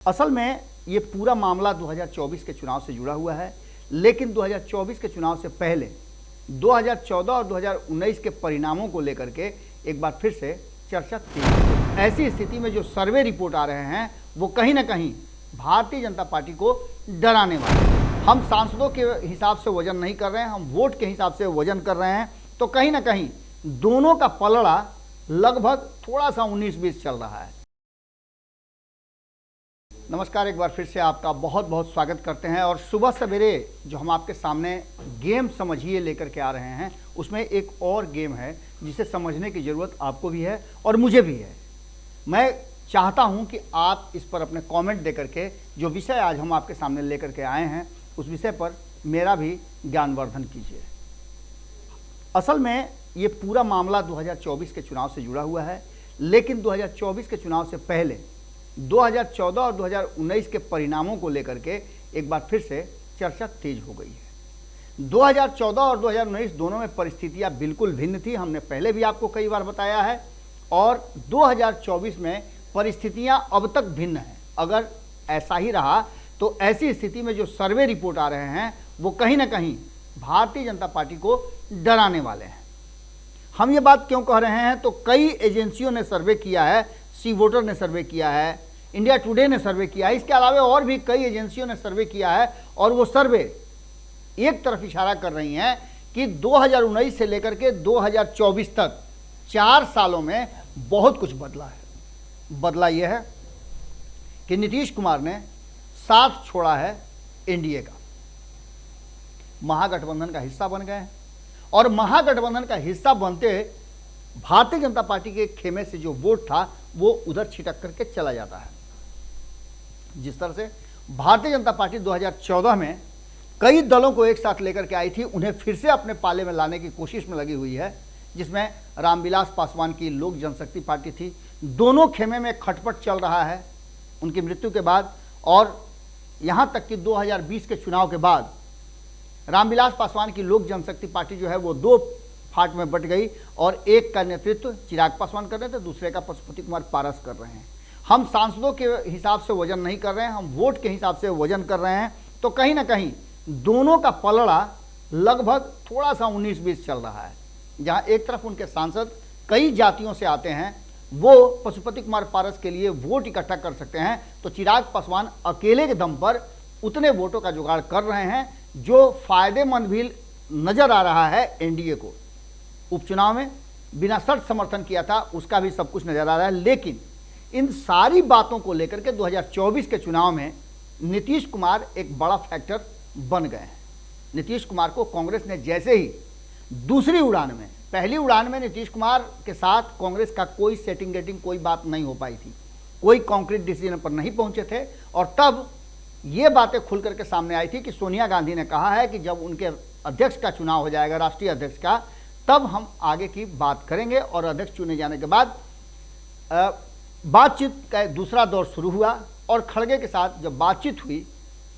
असल में ये पूरा मामला 2024 के चुनाव से जुड़ा हुआ है, लेकिन 2024 के चुनाव से पहले 2014 और 2019 के परिणामों को लेकर के एक बार फिर से चर्चा थी। ऐसी स्थिति में जो सर्वे रिपोर्ट आ रहे हैं वो कहीं ना कहीं भारतीय जनता पार्टी को डराने वाले हैं। हम सांसदों के हिसाब से वजन नहीं कर रहे हैं, हम वोट के हिसाब से वजन कर रहे हैं, तो कहीं ना कहीं दोनों का पलड़ा लगभग थोड़ा सा 19-20 चल रहा है। नमस्कार, एक बार फिर से आपका बहुत बहुत स्वागत करते हैं। और सुबह सवेरे जो हम आपके सामने गेम समझिए लेकर के आ रहे हैं, उसमें एक और गेम है जिसे समझने की ज़रूरत आपको भी है और मुझे भी है। मैं चाहता हूं कि आप इस पर अपने कमेंट दे करके जो विषय आज हम आपके सामने लेकर के आए हैं उस विषय पर मेरा भी ज्ञानवर्धन कीजिए। असल में ये पूरा मामला 2024 के चुनाव से जुड़ा हुआ है, लेकिन 2024 के चुनाव से पहले 2014 और 2019 के परिणामों को लेकर के एक बार फिर से चर्चा तेज हो गई है। 2014 और 2019 दोनों में परिस्थितियां बिल्कुल भिन्न थी, हमने पहले भी आपको कई बार बताया है, और 2024 में परिस्थितियां अब तक भिन्न हैं। अगर ऐसा ही रहा तो ऐसी स्थिति में जो सर्वे रिपोर्ट आ रहे हैं वो कहीं ना कहीं भारतीय जनता पार्टी को डराने वाले हैं। हम ये बात क्यों कह रहे हैं, तो कई एजेंसियों ने सर्वे किया है, सी वोटर ने सर्वे किया है, इंडिया टुडे ने सर्वे किया है, इसके अलावा और भी कई एजेंसियों ने सर्वे किया है, और वो सर्वे एक तरफ इशारा कर रही हैं कि 2019 से लेकर के 2024 तक 4 सालों में बहुत कुछ बदला है। बदला यह है कि नीतीश कुमार ने साथ छोड़ा है एनडीए का, महागठबंधन का हिस्सा बन गए हैं, और महागठबंधन का हिस्सा बनते भारतीय जनता पार्टी के खेमे से जो वोट था वो उधर छिटक करके चला जाता है। जिस तरह से भारतीय जनता पार्टी 2014 में कई दलों को एक साथ लेकर के आई थी, उन्हें फिर से अपने पाले में लाने की कोशिश में लगी हुई है, जिसमें रामविलास पासवान की लोक जनशक्ति पार्टी थी। दोनों खेमे में खटपट चल रहा है उनकी मृत्यु के बाद, और यहां तक कि 2020 के चुनाव के बाद रामविलास पासवान की लोक जनशक्ति पार्टी जो है वो 2 फाट में बट गई, और एक का नेतृत्व चिराग पासवान कर रहे थे, दूसरे का पशुपति कुमार पारस कर रहे हैं। हम सांसदों के हिसाब से वजन नहीं कर रहे हैं, हम वोट के हिसाब से वजन कर रहे हैं, तो कहीं ना कहीं दोनों का पलड़ा लगभग थोड़ा सा 19-20 चल रहा है। जहां एक तरफ उनके सांसद कई जातियों से आते हैं, वो पशुपति कुमार पारस के लिए वोट इकट्ठा कर सकते हैं, तो चिराग पासवान अकेले के दम पर उतने वोटों का जुगाड़ कर रहे हैं जो फायदेमंद भी नजर आ रहा है एनडीए को। उपचुनाव में बिना शर्त समर्थन किया था, उसका भी सब कुछ नजर आ रहा है। लेकिन इन सारी बातों को लेकर के 2024 के चुनाव में नीतीश कुमार एक बड़ा फैक्टर बन गए हैं। नीतीश कुमार को कांग्रेस ने जैसे ही दूसरी उड़ान में, पहली उड़ान में नीतीश कुमार के साथ कांग्रेस का कोई सेटिंग गेटिंग कोई बात नहीं हो पाई थी, कोई कॉन्क्रीट डिसीजन पर नहीं पहुंचे थे, और तब ये बातें खुल करके सामने आई थी कि सोनिया गांधी ने कहा है कि जब उनके अध्यक्ष का चुनाव हो जाएगा, राष्ट्रीय अध्यक्ष का, तब हम आगे की बात करेंगे। और अध्यक्ष चुने जाने के बाद बातचीत का दूसरा दौर शुरू हुआ, और खड़गे के साथ जब बातचीत हुई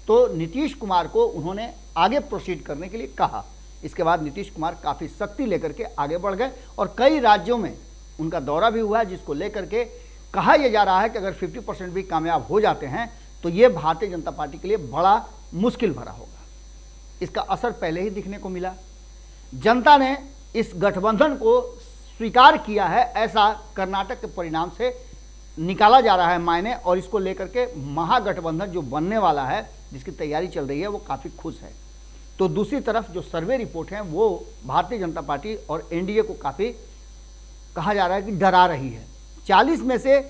तो नीतीश कुमार को उन्होंने आगे प्रोसीड करने के लिए कहा। इसके बाद नीतीश कुमार काफ़ी सख्ती लेकर के आगे बढ़ गए, और कई राज्यों में उनका दौरा भी हुआ, जिसको लेकर के कहा यह जा रहा है कि अगर 50% भी कामयाब हो जाते हैं तो ये भारतीय जनता पार्टी के लिए बड़ा मुश्किल भरा होगा। इसका असर पहले ही दिखने को मिला। जनता ने इस गठबंधन को स्वीकार किया है, ऐसा कर्नाटक के परिणाम से निकाला जा रहा है मायने, और इसको लेकर के महागठबंधन जो बनने वाला है, जिसकी तैयारी चल रही है, वो काफ़ी खुश है। तो दूसरी तरफ जो सर्वे रिपोर्ट हैं वो भारतीय जनता पार्टी और एनडीए को काफ़ी कहा जा रहा है कि डरा रही है। 40 में से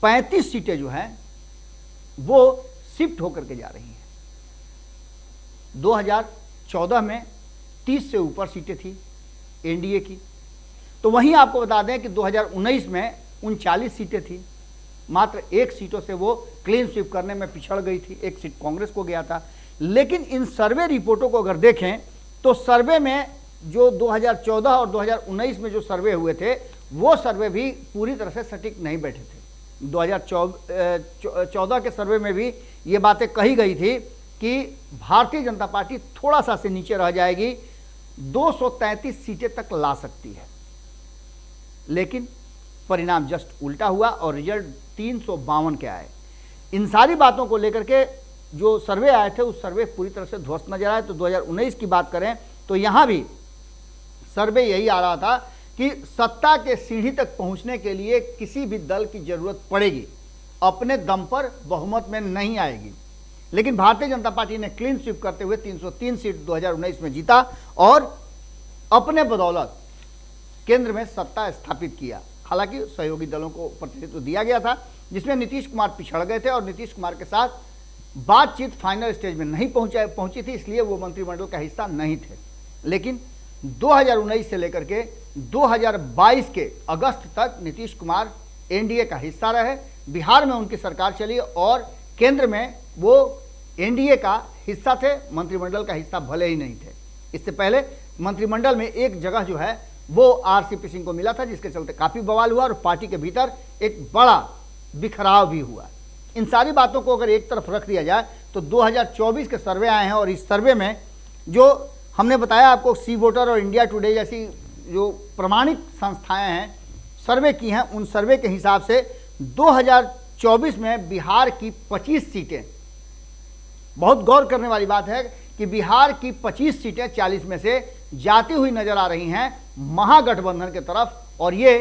35 सीटें जो हैं वो शिफ्ट होकर के जा रही हैं। 2014 में 30 से ऊपर सीटें थी एनडीए की, तो वहीं आपको बता दें कि 2019 में 39 सीटें थी, मात्र 1 सीटों से वो क्लीन स्वीप करने में पिछड़ गई थी, 1 सीट कांग्रेस को गया था। लेकिन इन सर्वे रिपोर्टों को अगर देखें तो सर्वे में जो 2014 और 2019 में जो सर्वे हुए थे वो सर्वे भी पूरी तरह से सटीक नहीं बैठे थे। 2014 के सर्वे में भी ये बातें कही गई थी कि भारतीय जनता पार्टी थोड़ा सा से नीचे रह जाएगी, 233 सीटें तक ला सकती है। लेकिन परिणाम जस्ट उल्टा हुआ और रिजल्ट 352 के आए। इन सारी बातों को लेकर के जो सर्वे आए थे उस सर्वे पूरी तरह से ध्वस्त नजर आए। तो 2019 की बात करें तो यहाँ भी सर्वे यही आ रहा था कि सत्ता के सीढ़ी तक पहुंचने के लिए किसी भी दल की जरूरत पड़ेगी, अपने दम पर बहुमत में नहीं आएगी। लेकिन भारतीय जनता पार्टी ने क्लीन स्वीप करते हुए 303 सीट 2019 में जीता और अपने बदौलत केंद्र में सत्ता स्थापित किया। हालांकि सहयोगी दलों को प्रतिनिधित्व दिया गया था जिसमें नीतीश कुमार पिछड़ गए थे और नीतीश कुमार के साथ बातचीत फाइनल स्टेज में नहीं पहुंची थी, इसलिए वो मंत्रिमंडल का हिस्सा नहीं थे। लेकिन 2019 से लेकर के 2022 के अगस्त तक नीतीश कुमार एनडीए का हिस्सा रहे। बिहार में उनकी सरकार चली और केंद्र में वो एनडीए का हिस्सा थे, मंत्रिमंडल का हिस्सा भले ही नहीं थे। इससे पहले मंत्रिमंडल में एक जगह जो है वो आरसीपी सिंह को मिला था, जिसके चलते काफी बवाल हुआ और पार्टी के भीतर एक बड़ा बिखराव भी हुआ। इन सारी बातों को अगर एक तरफ रख दिया जाए तो 2024 के सर्वे आए हैं और इस सर्वे में जो हमने बताया आपको, सी वोटर और इंडिया टुडे जैसी जो प्रमाणित संस्थाएं हैं सर्वे की हैं, उन सर्वे के हिसाब से 2024 में बिहार की 25 सीटें, बहुत गौर करने वाली बात है कि बिहार की 25 सीटें 40 में से जाती हुई नजर आ रही हैं महागठबंधन की तरफ, और ये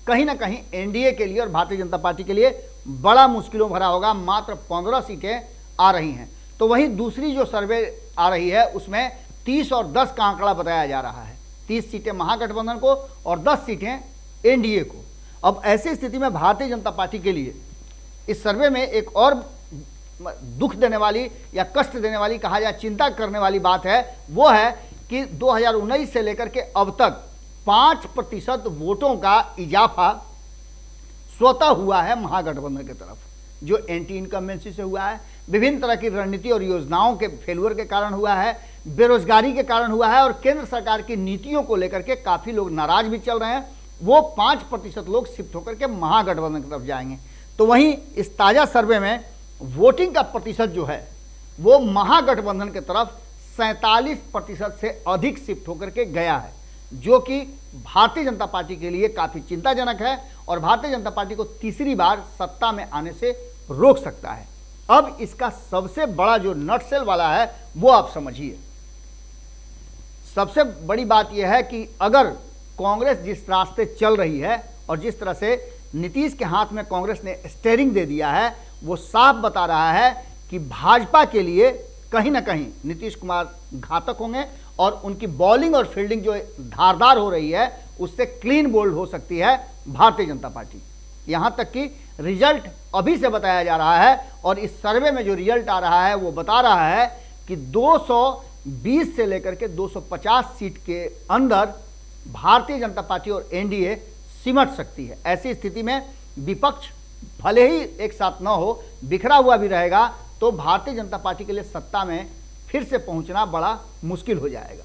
कहीं ना कहीं एनडीए के लिए और भारतीय जनता पार्टी के लिए बड़ा मुश्किलों भरा होगा। मात्र 15 सीटें आ रही हैं। तो वहीं दूसरी जो सर्वे आ रही है उसमें 30 और 10 का आंकड़ा बताया जा रहा है, 30 सीटें महागठबंधन को और 10 सीटें एनडीए को। अब ऐसी स्थिति में भारतीय जनता पार्टी के लिए इस सर्वे में एक और दुख देने वाली या कष्ट देने वाली, कहा जाए चिंता करने वाली बात है, वो है कि 2019 से लेकर के अब तक 5% वोटों का इजाफा स्वतः हुआ है महागठबंधन की तरफ, जो एंटी इनकम्बेंसी से हुआ है, विभिन्न तरह की रणनीति और योजनाओं के फेलुअर के कारण हुआ है, बेरोजगारी के कारण हुआ है और केंद्र सरकार की नीतियों को लेकर के काफी लोग नाराज भी चल रहे हैं। वो 5% लोग शिफ्ट होकर के महागठबंधन की तरफ जाएंगे। तो वहीं इस ताजा सर्वे में वोटिंग का प्रतिशत जो है वो महागठबंधन की तरफ 47% से अधिक शिफ्ट होकर के गया है, जो कि भारतीय जनता पार्टी के लिए काफी चिंताजनक है और भारतीय जनता पार्टी को तीसरी बार सत्ता में आने से रोक सकता है। अब इसका सबसे बड़ा जो नटसेल वाला है वो आप समझिए। सबसे बड़ी बात यह है कि अगर कांग्रेस जिस रास्ते चल रही है और जिस तरह से नीतीश के हाथ में कांग्रेस ने स्टीयरिंग दे दिया है, वो साफ बता रहा है कि भाजपा के लिए कहीं ना कहीं नीतीश कुमार घातक होंगे और उनकी बॉलिंग और फील्डिंग जो धारदार हो रही है उससे क्लीन बोल्ड हो सकती है भारतीय जनता पार्टी। यहां तक कि रिजल्ट अभी से बताया जा रहा है और इस सर्वे में जो रिजल्ट आ रहा है वो बता रहा है कि 220 से लेकर के 250 सीट के अंदर भारतीय जनता पार्टी और एनडीए सिमट सकती है। ऐसी स्थिति में विपक्ष भले ही एक साथ न हो, बिखरा हुआ भी रहेगा, तो भारतीय जनता पार्टी के लिए सत्ता में फिर से पहुंचना बड़ा मुश्किल हो जाएगा।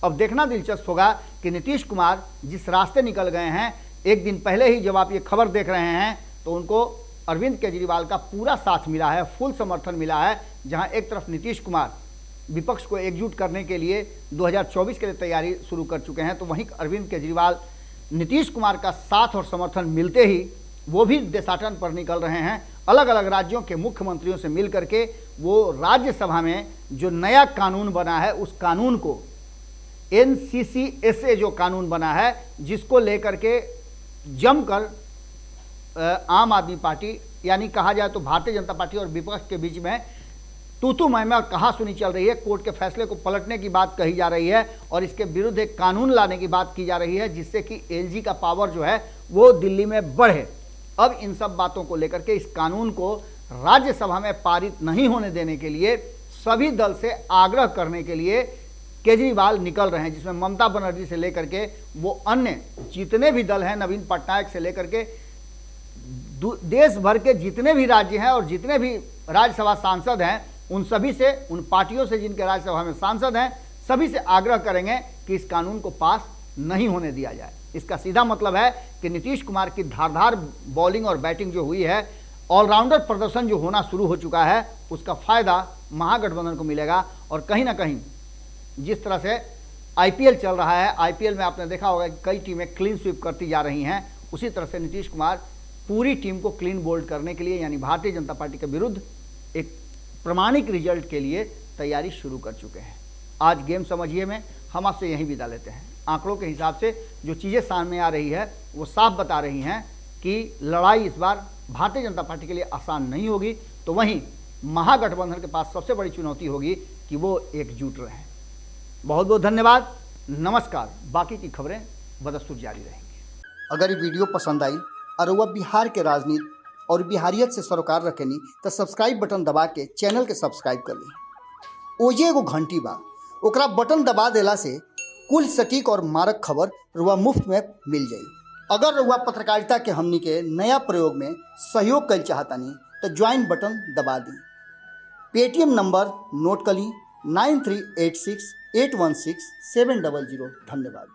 अब देखना दिलचस्प होगा कि नीतीश कुमार जिस रास्ते निकल गए हैं, एक दिन पहले ही जब आप ये खबर देख रहे हैं तो उनको अरविंद केजरीवाल का पूरा साथ मिला है, फुल समर्थन मिला है। जहां एक तरफ नीतीश कुमार विपक्ष को एकजुट करने के लिए 2024 के लिए तैयारी शुरू कर चुके हैं, तो वहीं अरविंद केजरीवाल नीतीश कुमार का साथ और समर्थन मिलते ही वो भी देशाटन पर निकल रहे हैं। अलग अलग राज्यों के मुख्यमंत्रियों से मिल करके वो राज्यसभा में जो नया कानून बना है उस कानून को, NCCSA जो कानून बना है, जिसको लेकर के जमकर आम आदमी पार्टी, यानी कहा जाए तो भारतीय जनता पार्टी और विपक्ष के बीच में तू मैं कहा सुनी चल रही है। कोर्ट के फैसले को पलटने की बात कही जा रही है और इसके विरुद्ध एक कानून लाने की बात की जा रही है जिससे कि LG का पावर जो है वो दिल्ली में बढ़े। अब इन सब बातों को लेकर के इस कानून को राज्यसभा में पारित नहीं होने देने के लिए सभी दल से आग्रह करने के लिए केजरीवाल निकल रहे हैं, जिसमें ममता बनर्जी से लेकर के वो अन्य जितने भी दल हैं, नवीन पटनायक से लेकर के देश भर के जितने भी राज्य हैं और जितने भी राज्यसभा सांसद हैं, उन सभी से, उन पार्टियों से जिनके राज्यसभा में सांसद हैं, सभी से आग्रह करेंगे कि इस कानून को पास नहीं होने दिया जाए। इसका सीधा मतलब है कि नीतीश कुमार की धारदार बॉलिंग और बैटिंग जो हुई है, ऑलराउंडर प्रदर्शन जो होना शुरू हो चुका है, उसका फायदा महागठबंधन को मिलेगा। और कहीं ना कहीं जिस तरह से IPL चल रहा है, IPL में आपने देखा होगा कि कई टीमें क्लीन स्वीप करती जा रही हैं, उसी तरह से नीतीश कुमार पूरी टीम को क्लीन बोल्ड करने के लिए यानी भारतीय जनता पार्टी के विरुद्ध एक प्रामाणिक रिजल्ट के लिए तैयारी शुरू कर चुके हैं। आज गेम समझिए में हम आपसे यहीं विदा लेते हैं। आंकड़ों के हिसाब से जो चीज़ें सामने आ रही है वो साफ बता रही हैं कि लड़ाई इस बार भारतीय जनता पार्टी के लिए आसान नहीं होगी, तो वहीं महागठबंधन के पास सबसे बड़ी चुनौती होगी कि वो एकजुट रहें। बहुत बहुत धन्यवाद, नमस्कार। बाकी की खबरें बदस्तूर जारी रहेंगी। अगर ये वीडियो पसंद आई और वह बिहार के राजनीति और बिहारियत से सरोकार रखेनी तो सब्सक्राइब बटन दबा के चैनल के सब्सक्राइब कर ली। ओजे एगो घंटी बा, ओकरा बटन दबा देला से कुल सटीक और मारक खबर रुआ मुफ्त में मिल जाई। अगर रुआ पत्रकारिता के हमनी के नया प्रयोग में सहयोग कर चाहतानी तो ज्वाइन बटन दबा दी। पेटीएम नंबर नोट कर ली 9386816700। धन्यवाद।